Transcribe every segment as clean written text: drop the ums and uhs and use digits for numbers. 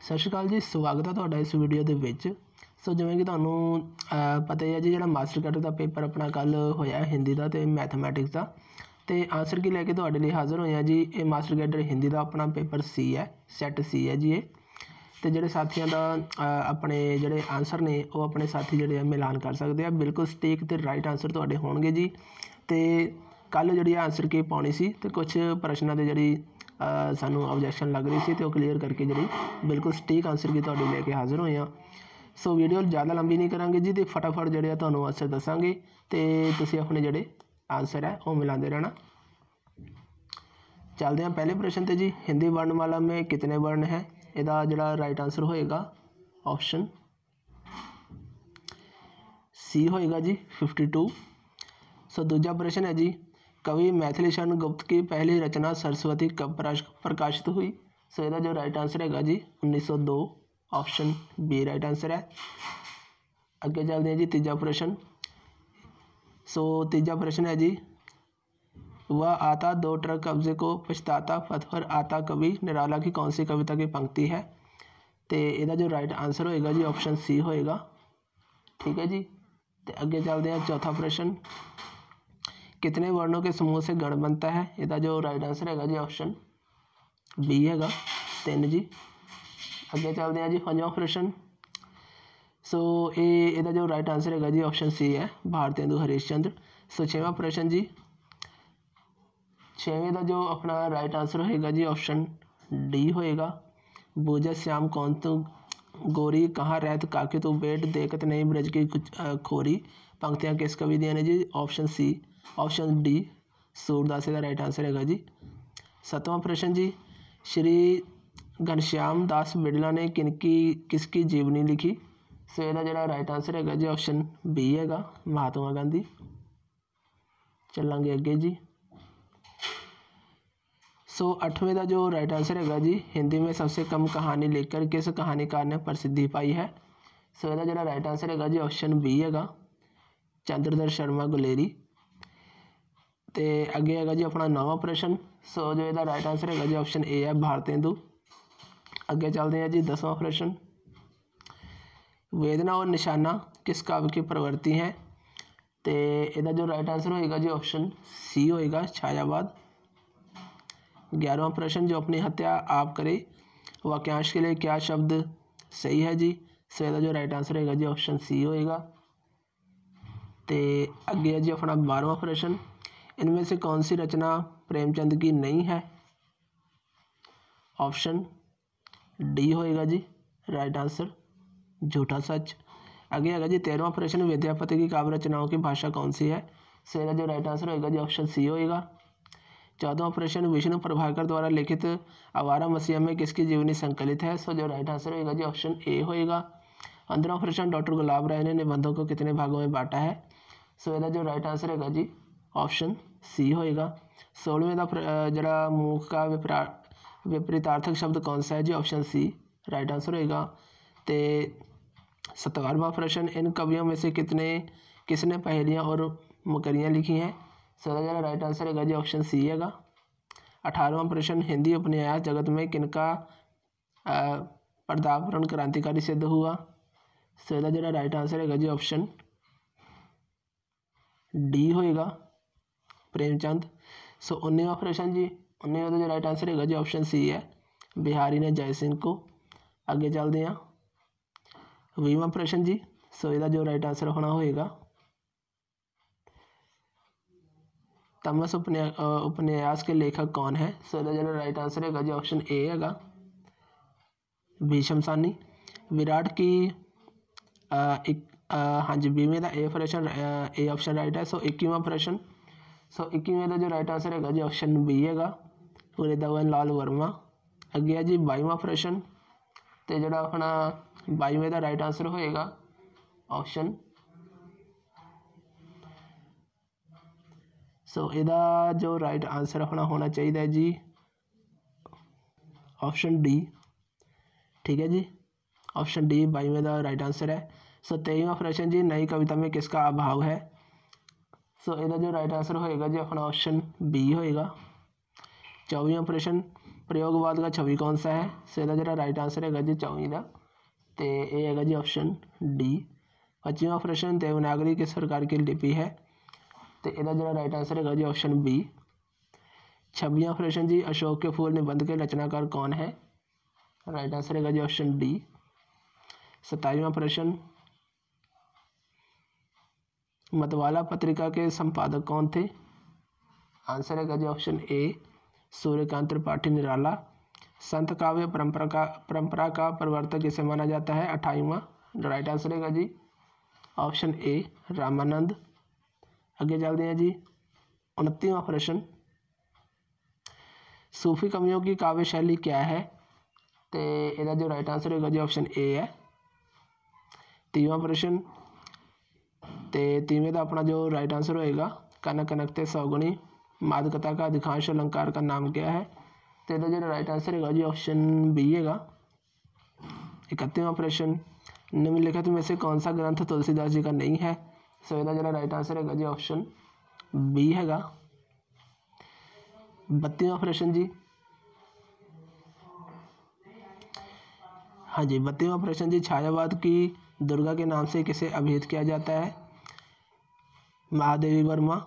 सत श्री अकाल जी, स्वागत है तुहाडा इस वीडियो के विच। सो जिवें कि तुहानूं पता ही है जी, जिहड़ा मास्टर कैडर का पेपर अपना कल होया हिंदी का तो मैथमैटिक्स का, तो आंसर की लैके तुहाडे लई हाज़र होए जी। ये मास्टर कैडर हिंदी का अपना पेपर सी है, सैट सी है जी। ये तो जिहड़े साथियों का अपने जिहड़े आंसर ने वो अपने साथी जिहड़े मिलान कर सकते हैं, बिल्कुल सटीक तो राइट आंसर तुहाडे होणगे जी। तो कल जिहड़ी आंसर की पाउणी सी तो कुछ प्रश्नों की जिहड़ी सानू ऑब्जैक्शन लग रही सी, तो क्लीयर करके जी बिल्कुल सटीक आंसर की तुहाडे लेके हाज़र होए हैं। सो वीडियो ज़्यादा लंबी नहीं करांगे जी, तो फटाफट जिहड़े तुहानू आंसर दसांगे तो तुसीं अपने जिहड़े आंसर है वो मिलाते रहना। चलते हैं पहले प्रश्न ते जी। हिंदी वर्णमाला में कितने वर्ण हैं? इसका जिहड़ा राइट आंसर होएगा ऑप्शन सी होएगा जी, 52। सो दूजा प्रश्न है जी, कवि मैथिली शरण गुप्त की पहली रचना सरस्वती कब प्रकाशित हुई? सो इसका जो राइट आंसर है जी 1902, ऑप्शन बी राइट आंसर है। अगे चलते हैं जी तीजा प्रश्न। सो तीजा प्रश्न है जी, वह आता दो ट्रक कब्जे को पछताता पथ पर आता कवि निराला की कौन सी कविता की पंक्ति है? तो इसका जो राइट आंसर होएगा जी ऑप्शन सी होएगा। ठीक है जी। तो अगे चलते हैं चौथा प्रश्न, कितने वर्णों के समूह से गण बनता है? इसका जो राइट आंसर है जी ऑप्शन बी है 3 जी। अगे चलते हैं जी पंजवां प्रश्न। सो ये जो राइट आंसर है जी ऑप्शन सी है, भारतेंदु हरीशचंद्र। सो छेवां प्रश्न जी, छेवें का जो अपना राइट आंसर होएगा जी ऑप्शन डी होएगा, बूझत श्याम कौन तू गोरी कहाँ रहत काके तू बेट देखत नहीं ब्रज की खोरी पंक्तियाँ किस कवि दियां ने जी? Option C, option D Surdas का राइट आंसर है जी। सतवां प्रश्न जी, श्री घनश्याम दास बिड़ला ने किसकी जीवनी लिखी? सो इसका जो राइट आंसर है जी ऑप्शन बी है महात्मा गांधी। चलांगे अगे जी। सो अठवें का जो राइट आंसर है जी, हिंदी में सबसे कम कहानी लेकर किस कहानीकार ने प्रसिद्धि पाई है? सो इसका जो राइट आंसर है जी ऑप्शन बी है चंद्रधर शर्मा गुलेरी। तो अगे है जी अपना नौवां प्रश्न। सो जो इसका राइट आंसर है जी ऑप्शन ए है भारतेंदु। अगे चलते हैं जी 10वां प्रश्न, वेदना और निशाना किस काव्य की प्रवृत्ति है? तो इसका जो राइट आंसर होएगा जी ऑप्शन सी होएगा छायावाद। 11वां प्रश्न, जो अपनी हत्या आप करे वाक्यांश के लिए क्या शब्द सही है जी? सो इसका जो राइट आंसर होएगा जी ऑप्शन सी होएगा। तो अगे है जी अपना 12वां प्रश्न, इनमें से कौन सी रचना प्रेमचंद की नहीं है? ऑप्शन डी होएगा जी राइट आंसर, झूठा सच। आगे है जी 13वां प्रश्न, विद्यापति की काव्य रचनाओं की भाषा कौन सी है? सो इसका जो राइट आंसर होएगा जी ऑप्शन सी होएगा। 14वां प्रश्न, विष्णु प्रभाकर द्वारा लिखित आवारा मसीहा में किसकी जीवनी संकलित है? सो जो राइट आंसर होएगा जी ऑप्शन ए होएगा। 15वां प्रश्न, डॉक्टर गुलाब राय ने निबंधों को कितने भागों में बांटा है? सो इसका जो राइट आंसर है जी ऑप्शन सी होएगा। 16वें का जरा मुख का विपरीतार्थक शब्द कौन सा है जी? ऑप्शन सी राइट आंसर होएगा। तो 17वां प्रश्न, इन कवियों में से किसने पहेलियाँ और मुकरियाँ लिखी हैं? सो इसका राइट आंसर है जी ऑप्शन सी है 18वां प्रश्न, हिंदी उपन्यास जगत में किनका पदार्पण क्रांतिकारी सिद्ध हुआ? सो इसका जो राइट आंसर है जी ऑप्शन डी होएगा प्रेमचंद। सो 19वां प्रश्न जी, 19वां जो राइट आंसर है जी ऑप्शन सी है, बिहारी ने जय सिंह को। आगे चलते हैं 20वां प्रश्न जी। सो इसका जो राइट आंसर होना होएगा तमस उपन्यास के लेखक कौन है? सो इसका जो राइट आंसर है जी ऑप्शन ए है भीष्म सानी। विराट की हाँ जी 20वें का ए प्रश्न ए ऑप्शन राइट है। सो 21वां प्रश्न, सो 21वें का जो राइट आंसर है जी ऑप्शन बी है उदयन लाल वर्मा। अगे है जी 22वां प्रश्न, तो जो अपना 22वें का राइट आंसर होएगा ऑप्शन सो इसका जो राइट आंसर अपना होना चाहिए जी ऑप्शन डी। ठीक है जी, ऑप्शन डी 22वें का राइट आंसर है। सो 23वां प्रश्न जी, नई कविता में किसका अभाव है? सो इसका जो राइट आंसर होएगा जी अपना ऑप्शन बी होएगा। 24वां प्रश्न, प्रयोगवाद का छवि कौन सा है? सो ਇਹਦਾ ਜਿਹੜਾ ਰਾਈਟ ਆਨਸਰ ਹੈਗਾ ਜੀ 24 ਦਾ, ਤੇ ਇਹ ਹੈਗਾ ਜੀ ਆਪਸ਼ਨ डी। 25ਵਾਂ ਪ੍ਰਸ਼ਨ, ਦੇਵਨਾਗਰੀ किस प्रकार की लिपि है? तो ਇਹਦਾ ਜਿਹੜਾ ਰਾਈਟ ਆਨਸਰ ਹੈਗਾ ਜੀ ਆਪਸ਼ਨ बी। 26वां प्रश्न जी, अशोक के फूल निबंध के रचनाकार कौन है? राइट आंसर है जी ऑप्शन डी। 27वां प्रश्न, मतवाला पत्रिका के संपादक कौन थे? आंसर है जी ऑप्शन ए, सूर्यकांत त्रिपाठी निराला। संत काव्य परंपरा का प्रवर्तक किसे माना जाता है? 28वां, राइट आंसर है जी ऑप्शन ए, रामानंद। आगे चलते हैं जी 29वां प्रश्न, सूफी कवियों की काव्य शैली क्या है? तो ਇਹਦਾ जो राइट आंसर होगा जी ऑप्शन ए है। 30वां प्रश्न, तो 30वें का अपना जो राइट आंसर होएगा, कनक कनकते सौगुणी मादकता का अधिकांश अलंकार का नाम क्या है? तो ਇਹਦਾ जो राइट आंसर होगा जी ऑप्शन बी है। 31वां प्रश्न, निम्नलिखित में से कौन सा ग्रंथ तुलसीदास जी का नहीं है? सो ਇਹਦਾ जो राइट आंसर होगा जी ऑप्शन बी है। 32वां प्रश्न जी, हाँ जी 32वां प्रश्न जी, छायावाद की दुर्गा के नाम से किसे अभिहित किया जाता है? महादेवी वर्मा।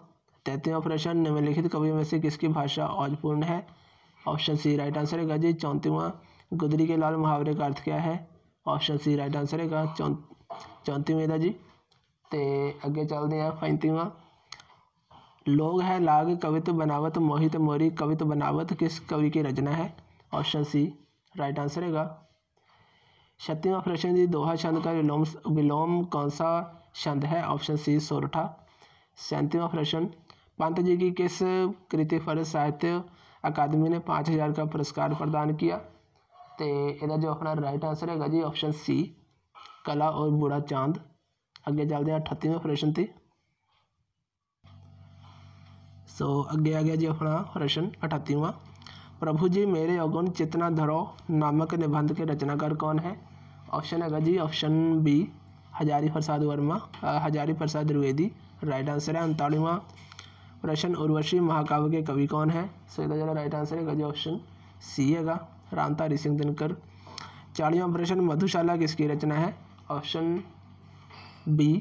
33वां प्रश्न, निम्नलिखित कवियों में से किसकी भाषा औजपूर्ण है? ऑप्शन सी, राइट आंसर है जी 34वां, गुदरी के लाल मुहावरे का अर्थ क्या है? ऑप्शन सी, राइट आंसर है 34वें का जी। तो अगे चलते हैं 35वां, लोग है लाग कवित बनावत मोहित मोरी कवित बनावत किस कवि की रचना है? ऑप्शन सी, राइट आंसर है। 36वां प्रश्न जी, दोहा छंद का विलोम कौन सा छंद है? ऑप्शन सी, सोरठा। 37वां प्रश्न, पंत जी की किस कृति पर साहित्य अकादमी ने 5000 का पुरस्कार प्रदान किया? तो ਇਹਦਾ जो अपना राइट आंसर है जी ऑप्शन सी, कला और बूढ़ा चांद। अगे चलते हैं 38वें प्रश्न ते। सो अगे आ गया जी अपना प्रश्न 38वां, प्रभु जी मेरे अवगुण चितना धरो नामक निबंध के रचनाकार कौन है? ऑप्शन है जी option B, Hazari Prasad Verma, Hazari Prasad Dwivedi, right answer है। 39वां प्रश्न, उर्वशी महाकाव्य के कवि कौन है? सो ਇਹਦਾ जो राइट आंसर है जी ऑप्शन सी है, रामधारी सिंह दिनकर। 40वां प्रश्न, मधुशाला किसकी रचना है? ऑप्शन बी,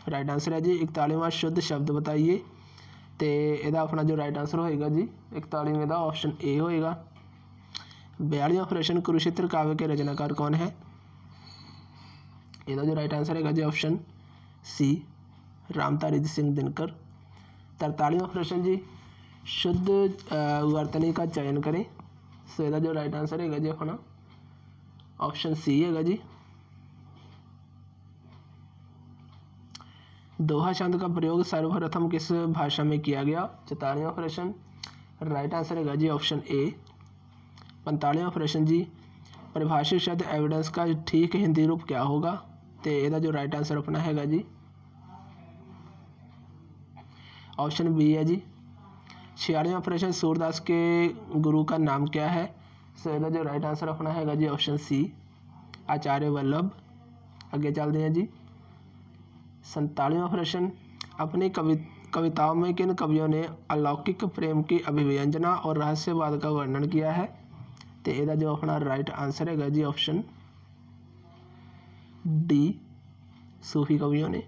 राइट आंसर है जी। 41वां, शुद्ध शब्द बताइए। तो ਇਹਦਾ अपना जो राइट आंसर होएगा जी 41वें का ऑप्शन ए होएगा। 42वां प्रश्न, कुरुक्षेत्र काव्य के रचनाकार कौन है? ਇਹਦਾ जो राइट आंसर है जी ऑप्शन सी, रामधारी सिंह दिनकर। 43वां प्रश्न जी, शुद्ध वर्तनी का चयन करें। सो ਇਹਦਾ जो राइट आंसर है जी अपना ऑप्शन सी है जी। दोहा छंद का प्रयोग सर्वप्रथम किस भाषा में किया गया? 44वां प्रश्न, राइट आंसर है जी ऑप्शन ए। 45वां प्रश्न जी, परिभाषित शब्द एविडेंस का ठीक हिंदी रूप क्या होगा? तो ਇਹਦਾ जो राइट आंसर अपना है जी ऑप्शन बी है जी। 46वां प्रश्न, सूरदास के गुरु का नाम क्या है? सो ਇਹਦਾ जो राइट आंसर अपना है जी ऑप्शन सी, आचार्य वल्लभ। आगे चलते हैं जी 47वां प्रश्न, अपनी कविताओं में किन कवियों ने अलौकिक प्रेम की अभिव्यंजना और रहस्यवाद का वर्णन किया है? तो ਇਹਦਾ जो अपना राइट आंसर है जी ऑप्शन डी, सूफी कवियों ने।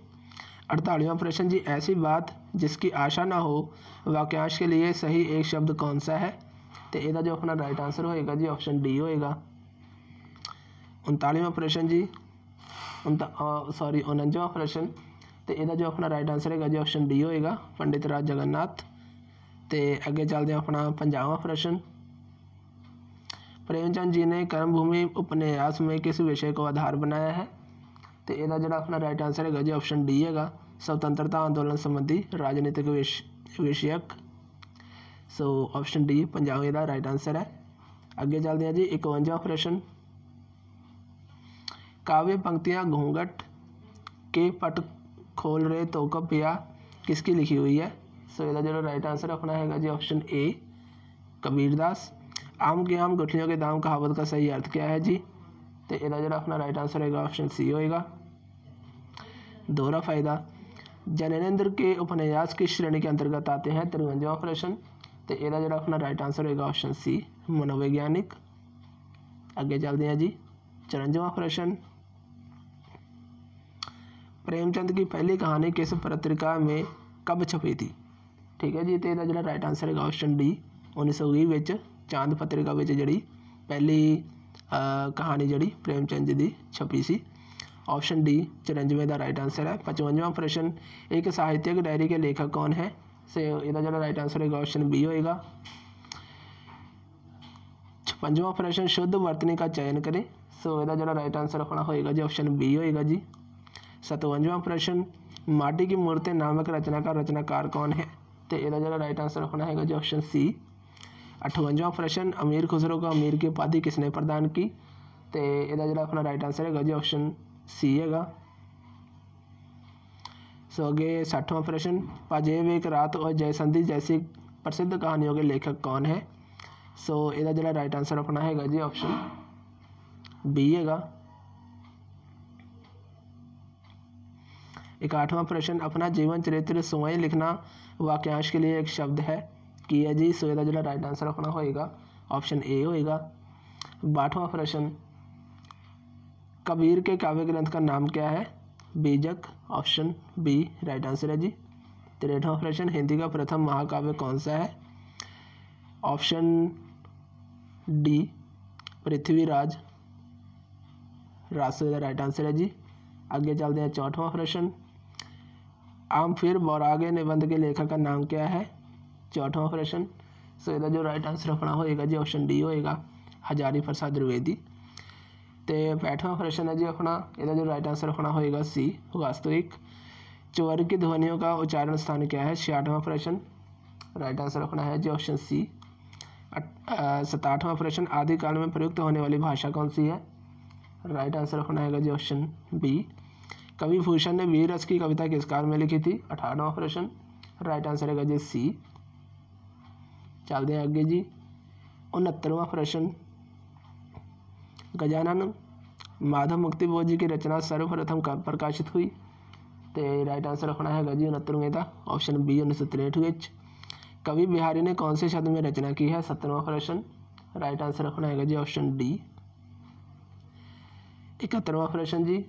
48वां प्रश्न जी, ऐसी बात जिसकी आशा ना हो वाक्यांश के लिए सही एक शब्द कौन सा है? तो ਇਹਦਾ जो अपना राइट आंसर होएगा जी ऑप्शन डी होएगा। 39वां प्रश्न जी, 49वां प्रश्न, तो ਇਹਦਾ जो अपना राइट आंसर है जी ऑप्शन डी होएगा, पंडित राज जगन्नाथ। तो अगे चलते हैं अपना 50वां प्रश्न, प्रेमचंद जी ने कर्मभूमि उपन्यास में किस विषय को आधार बनाया है? तो ਇਹਦਾ ਜਿਹੜਾ अपना राइट आंसर है जी ऑप्शन डी है, स्वतंत्रता आंदोलन संबंधी राजनीतिक विषयक। सो ऑप्शन डी 50वें का राइट आंसर है। अगे चलते हैं जी 51वां प्रश्न, काव्य पंक्तियाँ घूंघट के पट खोल रहे तो कब पिया किसकी लिखी हुई है? सो ਇਹਦਾ जो राइट आंसर अपना है जी ऑप्शन ए, कबीरदास। आम के आम गुठलियों के दाम कहावत का सही अर्थ क्या है जी? तो ਇਹਦਾ जो अपना राइट आंसर है ऑप्शन सी होएगा। दोहरा फायदा, जैनेंद्र के उपन्यास की श्रेणी के अंतर्गत आते हैं? 53वां प्रश्न, तो तो यदा जो अपना राइट आंसर होगा ऑप्शन सी मनोवैज्ञानिक। अगे चलते हैं जी 54वां प्रश्न, प्रेमचंद की पहली कहानी किस पत्रिका में कब छपी थी? ठीक है जी, तो यदा जो राइट आंसर है ऑप्शन डी 1920 चांद पत्रिका में जी पहली कहानी जी प्रेमचंद जी की छपी सी। ऑप्शन डी 94 का राइट आंसर है। 55वां प्रश्न, एक साहित्यिक डायरी के लेखक कौन है? से यदा जो राइट आंसर होगा ऑप्शन बी होएगा। 56वां प्रश्न, शुद्ध वर्तनी का चयन करें। सो यदा जो राइट आंसर अपना होएगा जी ऑप्शन बी होएगा जी। 57वां प्रश्न, माटी की मूर्तें नामक रचना का रचनाकार कौन है? तो यदा जो राइट आंसर अपना है जी ऑप्शन सी। 58वां प्रश्न, अमीर खुसरो को अमीर की उपाधि किसने प्रदान की? तो यदा जो अपना राइट आंसर है जी ऑप्शन सी है। सो अगे 60वां प्रश्न, पाजेब एक रात और जयसंधी जैसी प्रसिद्ध कहानियों के लेखक कौन है? सो यदा जो राइट आंसर अपना है जी ऑप्शन बी है। 61वां प्रश्न, अपना जीवन चरित्र स्वयं लिखना वाक्यांश के लिए एक शब्द है कि है जी। सो यदा जो राइट आंसर अपना होएगा ऑप्शन ए होएगा। 62वां प्रश्न, कबीर के काव्य ग्रंथ का नाम क्या है? बीजक, ऑप्शन बी राइट आंसर है जी। 63वां प्रश्न, हिंदी का प्रथम महाकाव्य कौन सा है? Option D Prithviraj Raso right answer है जी। आगे चलते हैं 64वां प्रश्न, आम फिर बौरागे निबंध के लेखक का नाम क्या है? 64वां प्रश्न, सो यदा जो राइट आंसर अपना होएगा जी ऑप्शन डी होएगा हजारी प्रसाद द्विवेदी। तो 65वां प्रश्न है जी अपना, यदा जो राइट आंसर अपना होएगा सी वास्तविक। चौर की ध्वनियों का उच्चारण स्थान क्या है? 66वां प्रश्न, राइट आंसर अपना है जी ऑप्शन सी। 67वां प्रश्न, आदिकाल में प्रयुक्त होने वाली भाषा कौन सी है? राइट आंसर अपना है जी ऑप्शन बी। कवि भूषण ने वीर रस की कविता किस काल में लिखी थी? 58वां प्रश्न, राइट आंसर है जी सी। चलते हैं आगे जी 69वां प्रश्न, गजानन माधव मुक्ति बोध जी की रचना सर्वप्रथम कब प्रकाशित हुई? तो राइट आंसर अपना है जी 69वें का ऑप्शन बी 1963। कवि बिहारी ने कौन से शब्द में रचना की है? 70वां प्रश्न, राइट आंसर अपना है जी ऑप्शन डी। 71वां प्रश्न जी,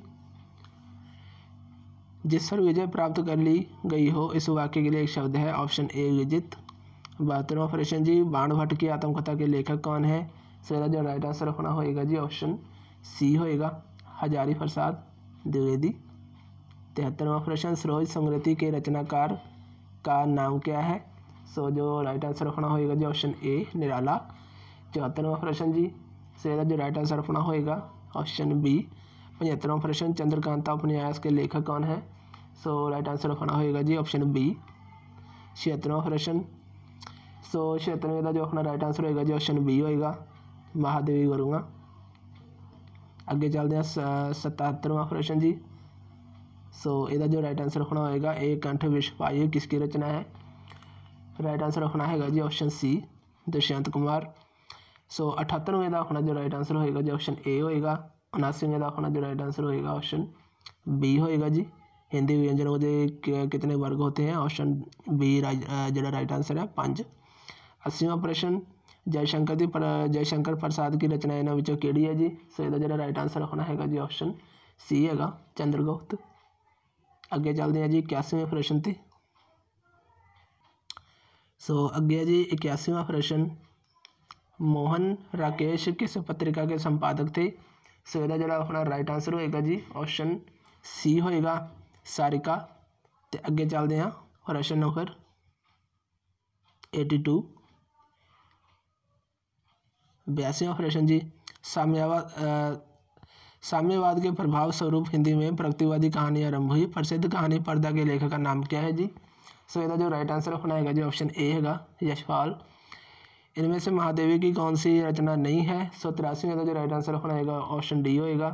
जिस पर विजय प्राप्त कर ली गई हो इस वाक्य के लिए एक शब्द है? ऑप्शन ए विजित। 72वां प्रश्न जी, बाण भट्ट की आत्मकथा के लेखक कौन है? सो जो राइट आंसर अपना होएगा जी ऑप्शन सी होएगा हजारी प्रसाद द्विवेदी। 73वां प्रश्न, सरोज समृद्धि के रचनाकार का नाम क्या है? सो जो राइट आंसर अपना होएगा जी ऑप्शन ए निराला। 74वां प्रश्न जी, सो जो राइट आंसर अपना होएगा ऑप्शन बी। 75वां प्रश्न, चंद्रकांता उपन्यास के लेखक कौन है? सो राइट आंसर अपना होएगा जी ऑप्शन बी। 76वां प्रश्न, सो 76वें का जो अपना राइट आंसर होएगा जी ऑप्शन बी होएगा महादेवी गुरुंगा। अगे चलते हैं 77वां प्रश्न जी, सो यदा जो राइट आंसर अपना होएगा एक कंठ विश्व पाई किसकी रचना है? राइट आंसर अपना है जी ऑप्शन सी दुष्यंत कुमार। सो 78वें का अपना जो राइट आंसर होएगा जी ऑप्शन ए होएगा। 79वें का अपना जो राइट आंसर होएगा ऑप्शन बी होएगा जी। हिंदी व्यंजनों के कितने वर्ग होते हैं? ऑप्शन बी जो राइट आंसर है 5। 80वां प्रश्न, जयशंकर प्रसाद की रचना इन्होंने विचों केड़ी है जी? सो यदा जो राइट आंसर अपना है जी ऑप्शन सी है चंद्रगुप्त। अगे चलते हैं जी 81वें प्रश्न ते। सो अगे है जी 81वां प्रश्न, मोहन राकेश किस पत्रिका के संपादक थे? सो यदा जो अपना राइट आंसर होएगा जी ऑप्शन सी होएगा सारिका। तो अगे चलते हैं प्रश्न नंबर 82। 82वां प्रश्न जी, साम्यवाद के प्रभाव स्वरूप हिंदी में प्रगतिवादी कहानी आरंभ हुई। प्रसिद्ध कहानी पर्दा के लेखक का नाम क्या है जी? सो यदा जो राइट आंसर अपना है जी ऑप्शन ए है यशपाल। इनमें से महादेवी की कौन सी रचना नहीं है? सो 83वें का जो राइट आंसर अपना है ऑप्शन डी होएगा।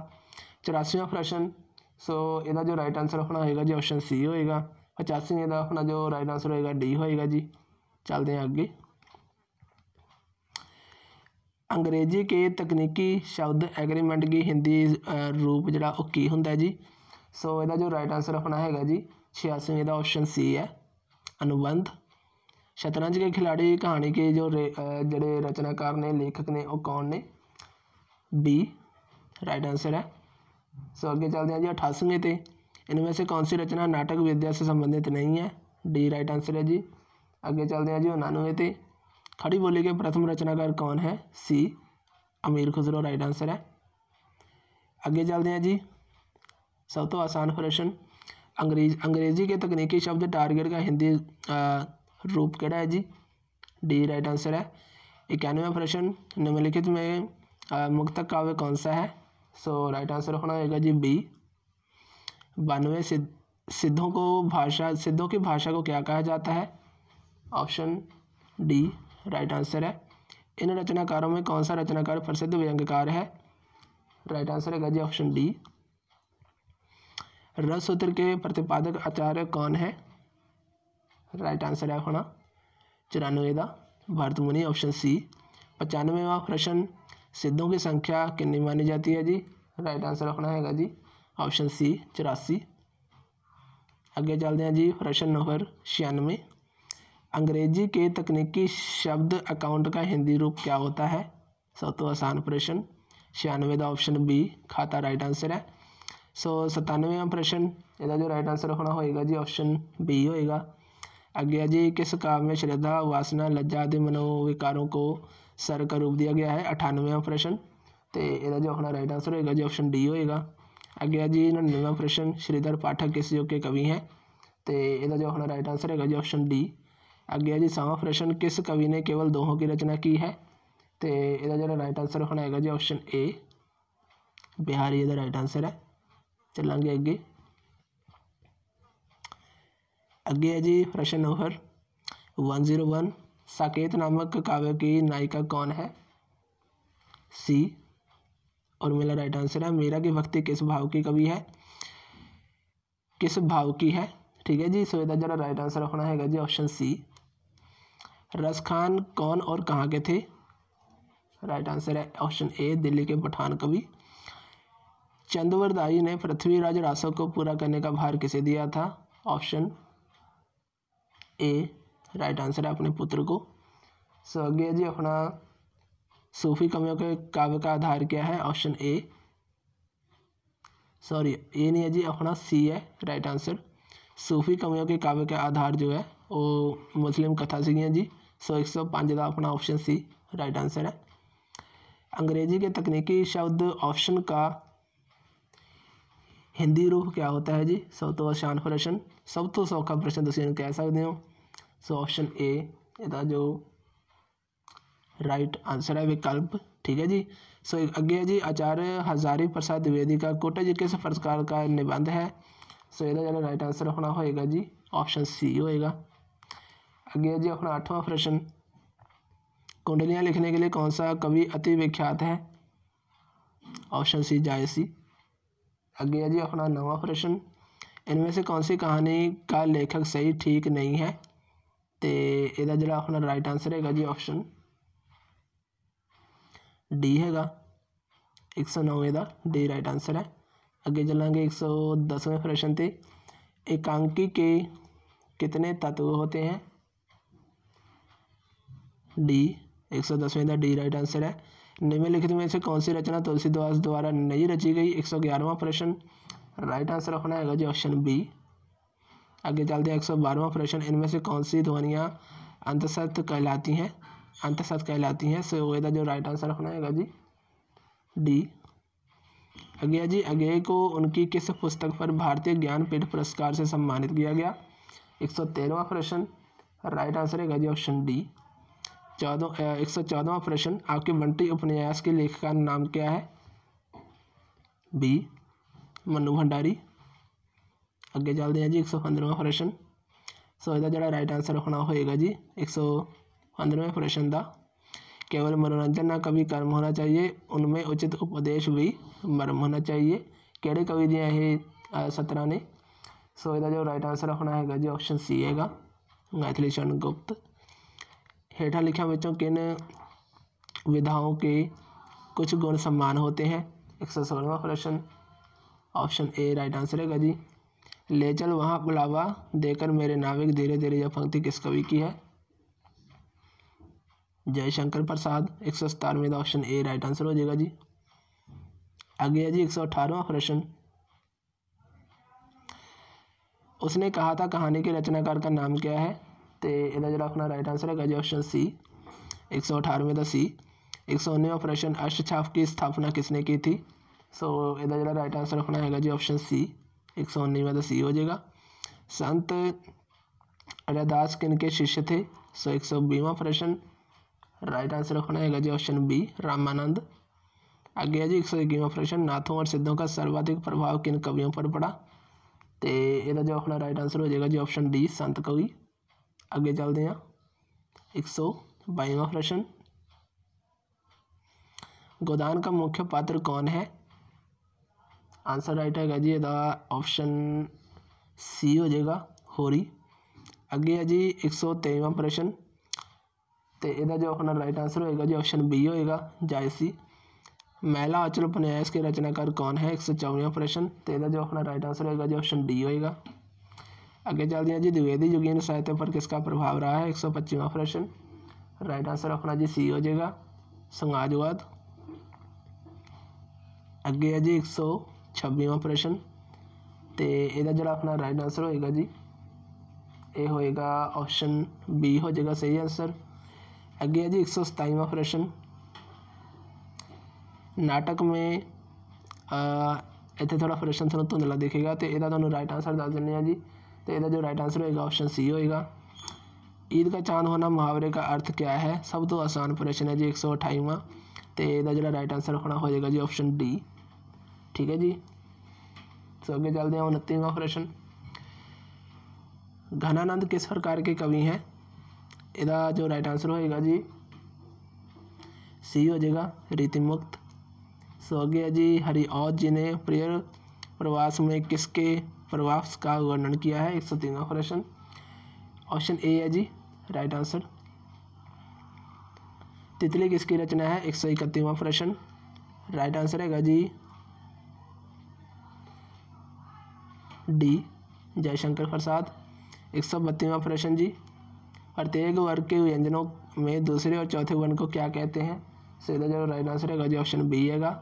84वां प्रश्न, सो यदा जो राइट आंसर अपना होएगा जी ऑप्शन सी होएगा। 85वें का अपना जो राइट आंसर होएगा डी होएगा जी। चलते हैं आगे। अंग्रेजी के तकनीकी शब्द एग्रीमेंट की हिंदी रूप जरा की होंगे जी? सो यदा जो राइट आंसर अपना है जी 86वें का ऑप्शन सी है अनुबंध। शतरंज के खिलाड़ी कहानी के जो जड़े रचनाकार ने लेखक ने वो कौन ने? बी राइट आंसर है। सो आगे चलते हैं जी 88वें थे, इनमें से कौन सी रचना नाटक विद्या से संबंधित नहीं है? डी राइट आंसर है जी। आगे चलते हैं जी 99वें थे, खड़ी बोली के प्रथम रचनाकार कौन है? सी अमीर खुसरो राइट आंसर है। आगे चलते हैं जी सब तो आसान प्रश्न, अंग्रेजी के तकनीकी शब्द टारगेट का हिंदी रूप केड़ा है जी? डी राइट आंसर है। 91वां प्रश्न, निम्नलिखित में मुक्तक काव्य कौन सा है? सो राइट आंसर होना होगा जी बी। 92वें, सिद्धों की भाषा को क्या कहा जाता है? ऑप्शन डी राइट आंसर है। इन रचनाकारों में कौन सा रचनाकार प्रसिद्ध व्यंग्यकार है? राइट आंसर है जी ऑप्शन डी। रससूत्र के प्रतिपादक आचार्य कौन है? राइट आंसर है होना 94 का भरतमुनि ऑप्शन सी। 95वां प्रश्न, सिद्धों की संख्या कितनी मानी जाती है जी? राइट आंसर होना है जी ऑप्शन सी 84। आगे चलते हैं जी प्रश्न नंबर 96, अंग्रेजी के तकनीकी शब्द अकाउंट का हिंदी रूप क्या होता है? सब तो आसान प्रश्न, 96 का ऑप्शन बी खाता राइट आंसर है। 97वां प्रश्न, इसका जो राइट आंसर होना होएगा जी ऑप्शन बी होएगा। आगे जी किस काव्य में श्रद्धा, वासना, लज्जा आदि मनोविकारों को सर का रूप दिया गया है? 98वां प्रश्न, तो इसका जो होना राइट आंसर होएगा जी ऑप्शन डी होएगा। आगे जी 99वां प्रश्न, श्रीधर पाठक किस युग के कवि हैं? तो इसका जो होना राइट आंसर होगा जी ऑप्शन डी। आगे जी 100वां प्रश्न, किस कवि ने केवल दोहों की रचना की है? तो इसका जो राइट आंसर होना है जी ऑप्शन ए बिहारी इसका राइट आंसर है। चलेंगे अगे, अगे है जी प्रश्न नंबर 101, साकेत नामक काव्य की नायिका कौन है? सी उर्मिला राइट आंसर है। मीरा की भक्ति किस भाव की कवि है? किस भाव की है? ठीक है जी, सो इसका जो राइट आंसर होना है जी ऑप्शन सी। रसखान कौन और कहाँ के थे? राइट आंसर है ऑप्शन ए दिल्ली के पठान कवि। चंद्रवरदाई ने पृथ्वीराज रासो को पूरा करने का भार किसे दिया था? ऑप्शन ए राइट आंसर है अपने पुत्र को। सो आगे जी अपना सूफी कवियों के काव्य का आधार क्या है? ऑप्शन ए, सॉरी ये नहीं है जी, अपना सी है राइट आंसर। सूफी कवियों के काव्य का आधार जो है वो मुस्लिम कथा सी है जी। 105 का अपना ऑप्शन सी राइट आंसर है। अंग्रेजी के तकनीकी शब्द ऑप्शन का हिंदी रूप क्या होता है जी? सब तो आसान प्रश्न, सब तो सौखा प्रश्न तुम कह सकते हो। सो ऑप्शन ए इसका जो राइट आंसर है विकल्प, ठीक है जी। सो अगे जी आचार्य हजारी प्रसाद द्विवेदी का कोटज किस प्रकार का निबंध है? सो इसका जो राइट आंसर होना होएगा जी ऑप्शन सी होएगा। अगे जी अपना 8वां प्रश्न, कुंडलियाँ लिखने के लिए कौन सा कवि अति विख्यात है? ऑप्शन सी जायसी। आगे है जी अपना 9वां प्रश्न, इनमें से कौन सी कहानी का लेखक सही ठीक नहीं है? तो इसका जो अपना राइट आंसर है जी ऑप्शन डी हैगा 109 का डी राइट आंसर है। अगे चलेंगे 110वें प्रश्न थे, एकांकी के कितने तत्व होते हैं? डी 110वें का डी राइट आंसर है। निम्नलिखित में से कौन सी रचना तुलसीदास द्वारा नहीं रची गई? 111वां प्रश्न, राइट आंसर होना है जी ऑप्शन बी। आगे चलते हैं 112वां प्रश्न, इनमें से कौन सी ध्वनियाँ अंतसत्व कहलाती हैं? अंतसत्व कहलाती हैं। सो इसका जो राइट आंसर होना है जी डी। अगे जी अगे को उनकी किस पुस्तक पर भारतीय ज्ञानपीठ पुरस्कार से सम्मानित किया गया? 113वां प्रश्न, राइट आंसर है जी ऑप्शन डी। 114वां प्रश्न, आपके बंटी उपन्यास के लेखक का नाम क्या है? बी मन्नू भंडारी। अगे चलते हैं जी 115वां प्रश्न। सो इसका जो राइट आंसर होना होएगा जी 115वें प्रश्न का, केवल मनोरंजन ना कभी कर्म होना चाहिए, उनमें उचित उपदेश भी मर्म होना चाहिए। केड़े कवि दिया है 17 ने? सो इसका जो राइट आंसर होना है जी ऑप्शन सी हैगा मैथिली शरण गुप्त। हेठा लिखा बच्चों किन विधाओं के कुछ गुण सम्मान होते हैं? 116वां प्रश्न, ऑप्शन ए राइट आंसर है जी। ले चल वहाँ बुलावा देकर मेरे नाविक धीरे धीरे, यह पंक्ति किस कवि की है? जयशंकर प्रसाद। 197 का ऑप्शन ए राइट आंसर हो जाएगा जी। आगे है जी 118वां प्रश्न, उसने कहा था कहानी के रचनाकार का नाम क्या है? तो यदा जो अपना राइट आंसर है जी ऑप्शन सी, 118वें का सी। 119वां प्रश्न, अष्टछाप की स्थापना किसने की थी? सो यदा जो राइट आंसर रखना है जी ऑप्शन सी, 119वां का सी हो जाएगा। संत रैदास किनके शिष्य थे? सो 120वां प्रश्न, राइट आंसर रखना है जी ऑप्शन बी, रामानंद। आगे है जी 121वां प्रश्न, नाथों और सिद्धों का सर्वाधिक प्रभाव किन कवियों पर पड़ा? तो यदा जो अपना राइट आंसर हो जाएगा जी ऑप्शन डी, संत कवि। आगे चलते हैं 122वां प्रश्न, गोदान का मुख्य पात्र कौन है? आंसर राइट है जी यदा ऑप्शन सी हो जाएगा, होरी। आगे है जी 123वां प्रश्न, तो यदा जो अपना राइट आंसर होएगा जी ऑप्शन बी होएगा, जायसी। महिला अचल उपन्यास के रचनाकार कौन है? 154वां प्रश्न, तो यदा जो अपना राइट आंसर होएगा जी ऑप्शन डी होएगा। आगे चलते हैं जी द्विवेदी युगीन साहित्य पर किसका प्रभाव रहा है? 125वां प्रश्न, राइट आंसर अपना जी सी हो जाएगा, समाजवाद। आगे है जी 126वां प्रश्न, तो यदा जो अपना राइट आंसर होएगा जी ए होएगा ऑप्शन बी हो जाएगा सही आंसर। आगे है जी 127वां प्रश्न, नाटक में इतने थोड़ा प्रश्न थोड़ा धुंधला दिखेगा, तो यदा तुहानू राइट आंसर दस देने जी। तो यदा जो राइट आंसर होएगा ऑप्शन सी होएगा। ईद का चांद होना मुहावरे का अर्थ क्या है? सब तो आसान प्रश्न है जी 128वां, तो यदा जो राइट आंसर रखना हो जाएगा जी ऑप्शन डी, ठीक है जी। तो आगे चलते हैं 29वां प्रश्न, घनानंद किस प्रकार के कवि हैं? यदा जो राइट आंसर होएगा जी सी हो जाएगा, रीतिमुक्त। सो आगे है जी हरिऔध जी ने प्रिय प्रवास में किसके प्रवास का वर्णन किया है? 103वां प्रश्न, ऑप्शन ए है जी राइट आंसर। तितली किसकी रचना है? 131वां प्रश्न, राइट आंसर है जी डी, जयशंकर प्रसाद। 132वां प्रश्न जी, प्रत्येक वर्ग के व्यंजनों में दूसरे और चौथे वर्ण को क्या कहते हैं? सीधा जो राइट आंसर है जी ऑप्शन बी है।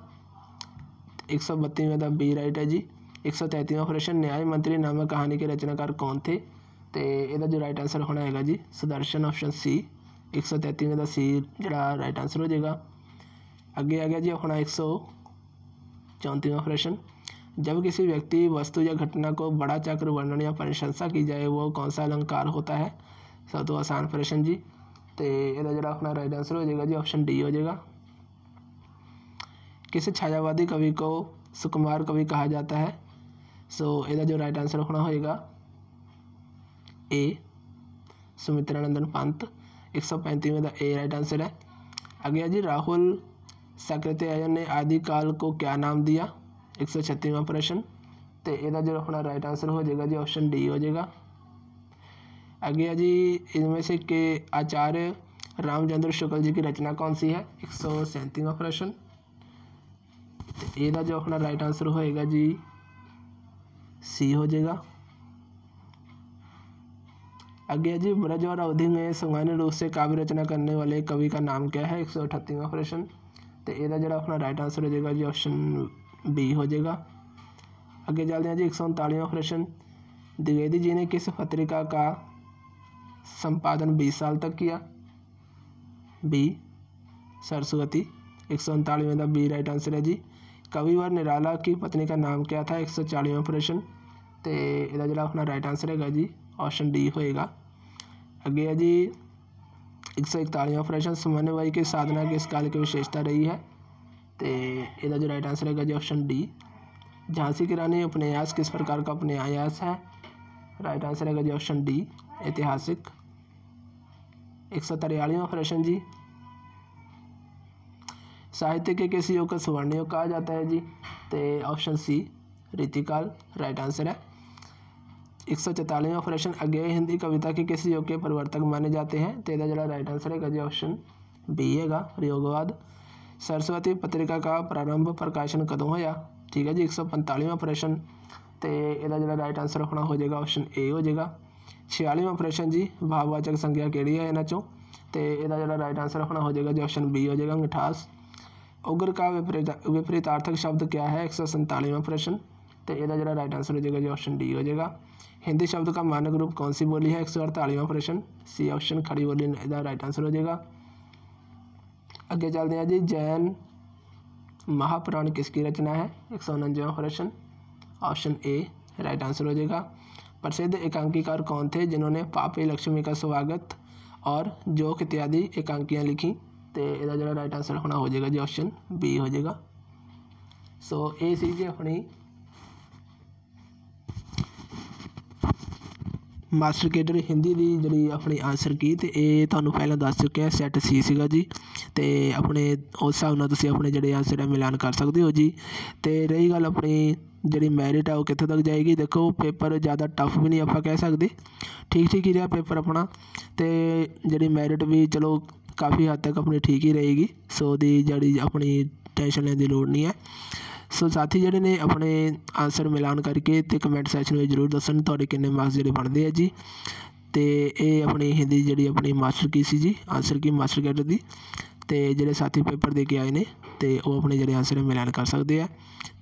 132वां बी राइट है जी। 133वां प्रश्न, न्याय मंत्री नामक कहानी के रचनाकार कौन थे? तो यदा जो राइट आंसर होना है जी सुदर्शन, ऑप्शन सी। 133वां सी जरा राइट आंसर हो जाएगा। आगे आ गया जी अपना 134वां प्रश्न, जब किसी व्यक्ति वस्तु या घटना को बड़ा चक्र वर्णन या प्रशंसा की जाए वो कौन सा अलंकार होता है? सब तो आसान प्रश्न जी। तो यदा जरा अपना राइट आंसर हो जाएगा जी ऑप्शन डी हो जाएगा। किस छायावादी कवि को सुकुमार कवि कहा जाता है? सो यदा जो राइट आंसर रखना होएगा ए, सुमित्रानंदन पंत। 135वां का ए राइट आंसर है। आगे जी राहुल सक्रेतियायन ने आदिकाल को क्या नाम दिया? 136वां प्रश्न, तो यदा जो अपना राइट आंसर हो जाएगा जी ऑप्शन डी हो जाएगा। आगे जी इनमें से के आचार्य रामचंद्र शुक्ल जी की रचना कौन सी है? 137वां प्रश्न, तो यदा जो अपना राइट आंसर होएगा जी सी हो जाएगा। आगे जी ब्रज और अवधि में सामान्य रूप से काव्य रचना करने वाले कवि का नाम क्या है? 138वां प्रश्न, तो यदा जरा अपना राइट आंसर हो जाएगा जी ऑप्शन बी हो जाएगा। आगे चलते हैं जी 139वां प्रश्न, द्विवेदी जी ने किस पत्रिका का संपादन 20 साल तक किया? बी, सरस्वती। 139वां का बी राइट आंसर है जी। कविवर निराला की पत्नी का नाम क्या था? 140वां प्रश्न, तो यदा जरा अपना राइट आंसर है जी ऑप्शन डी होएगा। आगे है जी 141वां प्रश्न, समन्वय की साधना किस काल की विशेषता रही है? तो यदा जो राइट आंसर है जी ऑप्शन डी, झांसी की रानी उपन्यास किस प्रकार का उपन्यास है? राइट आंसर है जी ऑप्शन डी, ऐतिहासिक। 143वां प्रश्न जी, साहित्य के किस युग को स्वर्ण युग कहा जाता है जी? तो ऑप्शन सी, रीतिकाल राइट आंसर है। 144वां प्रश्न, अज्ञेय हिंदी कविता के किस युग के प्रवर्तक माने जाते हैं? तो यदा जरा राइट आंसर है जी ऑप्शन बी है, प्रयोगवाद। सरस्वती पत्रिका का प्रारंभ प्रकाशन कदों होया? ठीक है जी। 145वां प्रश्न, तो यदा जरा राइट आंसर रखना हो जाएगा ऑप्शन ए हो जाएगा। 46वां प्रश्न जी, भाववाचक संज्ञा केड़ी है इन्हां चों? तो यदा जो राइट आंसर होना हो जाएगा जी ऑप्शन बी हो जाएगा मिठास। उग्र का विपरीतार्थक शब्द क्या है 147वां प्रश्न। तो यदा जो राइट आंसर हो जाएगा जी ऑप्शन डी हो जाएगा। हिंदी शब्द का मानक रूप कौन सी बोली है 148वां प्रश्न। सी ऑप्शन खड़ी बोली यदा राइट आंसर हो जाएगा। आगे चलते हैं जी जैन महापुराण किसकी रचना है 149वां प्रश्न। ऑप्शन ए राइट आंसर हो जाएगा। प्रसिद्ध एकांकीकार कौन थे जिन्होंने पापी लक्ष्मी का स्वागत और जोक इत्यादि एकांकियाँ लिखी। तो यदा जो राइट आंसर होना हो जाएगा जी ऑप्शन बी हो जाएगा। सो ये सी जी अपनी मास्टर केडर हिंदी की जी अपनी आंसर की। तो ये तुहानूं पहले दस चुके हैं सैट सी सीगा जी। तो अपने उस हिसाब नाल तुसीं अपने जिहड़े आंसर है मिलान कर सकते हो जी। तो रही गल अपनी जी मैरिट है वो कित्थों तक जाएगी। देखो पेपर ज़्यादा टफ भी नहीं आप कह सकते, ठीक ठीक ही रहा पेपर अपना। तो जी मैरिट भी चलो काफ़ी हद तक अपनी ठीक ही रहेगी। सो दी जी अपनी टेंशन लेने की लोड़ नहीं है। सो साथी जोड़े ने अपने आंसर मिलान करके तो कमेंट सैक्शन में जरूर दसन तुहाडे किन्ने मार्क्स जोड़े बनते हैं जी। तो ये अपनी हिंदी जी अपनी मास्टर की सी जी आंसर की मास्टर कैडर की। तो जोड़े साथी पेपर दे के आए हैं तो वो अपने जोड़े आंसर मिलान कर सकते हैं।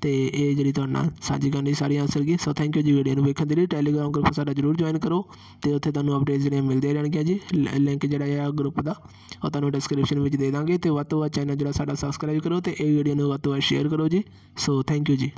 तो ये जी तुहाडे नाल साझी करनी सारी आंसर की। सो थैंक यू जी वीडियो में वेखण दे लई। टैलीग्राम ग्रुप साडा जरूर ज्वाइन करो तो उत्थे तुहानूं अपडेट जिहड़ियां मिलदे रहणगीਆਂ जी। लिंक जिहड़ा है ग्रुप का वो तुहानूं डिस्क्रिप्शन में दे देंगे। तो वध तो वध चैनल जिहड़ा साडा सबसक्राइब करो तो ये वीडियो नूं वध तो वध शेयर करो जी। सो थैंक यू जी।